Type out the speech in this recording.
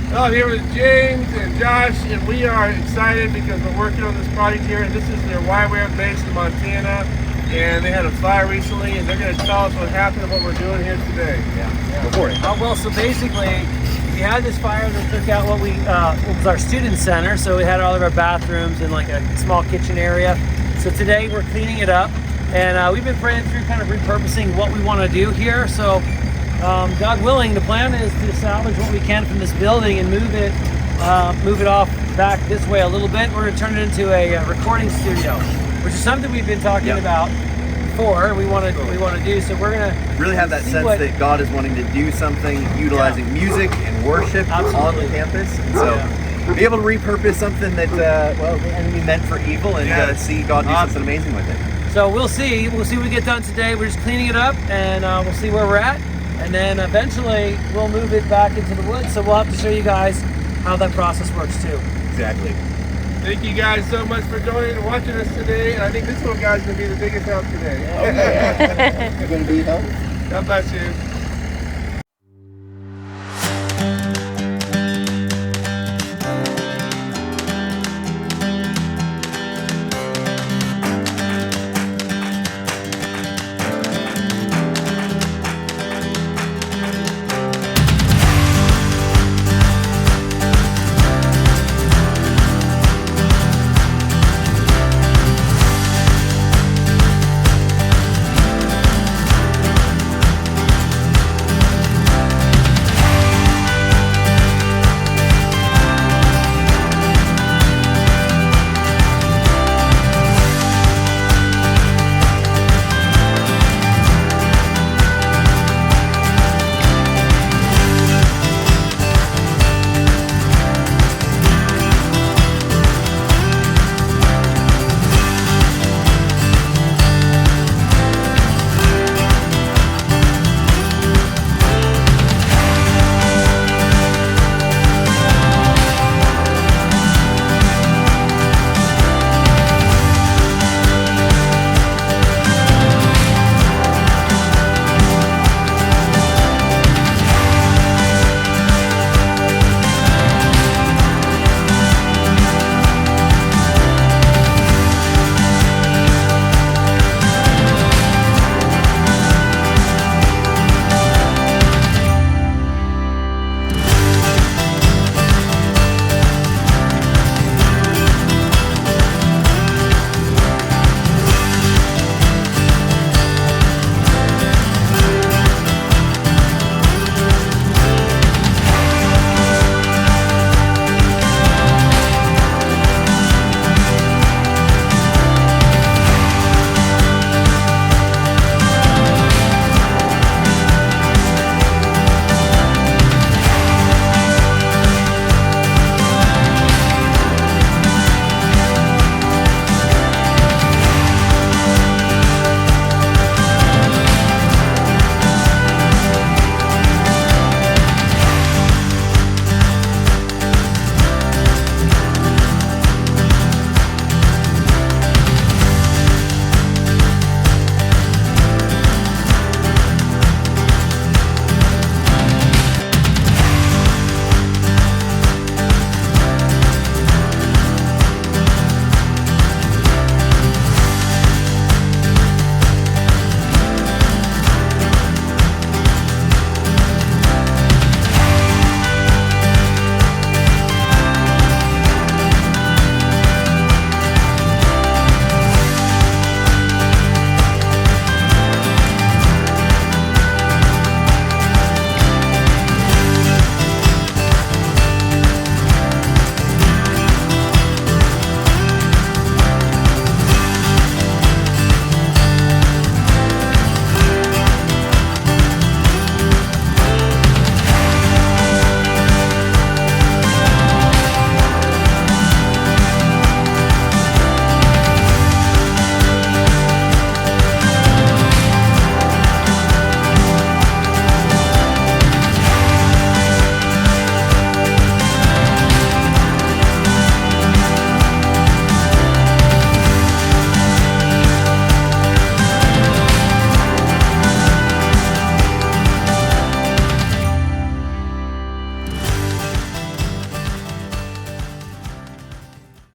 Well, I'm here with James and Josh, and we are excited because we're working on this project here, and this is their YWAM base in Montana, and they had a fire recently, and they're going to tell us what happened and what we're doing here today. Before it. Well, so basically, we had this fire that took out what was our student center, so we had all of our bathrooms and like a small kitchen area. So today we're cleaning it up, and we've been praying through kind of repurposing what we want to do here. So God willing, the plan is to salvage what we can from this building and move it off back this way a little bit. We're going to turn it into a recording studio, which is something we've been talking about before. We want to do. So we're going to Really have that sense that God is wanting to do something utilizing music and worship on the campus. And so be able to repurpose something that the enemy meant for evil and see God do something amazing with it. So we'll see what we get done today. We're just cleaning it up, and we'll see where we're at. And then eventually we'll move it back into the woods. So we'll have to show you guys how that process works too. Exactly. Thank you guys so much for joining and watching us today, and I think this little guy's going to be the biggest help today. You're going to be help? God bless you.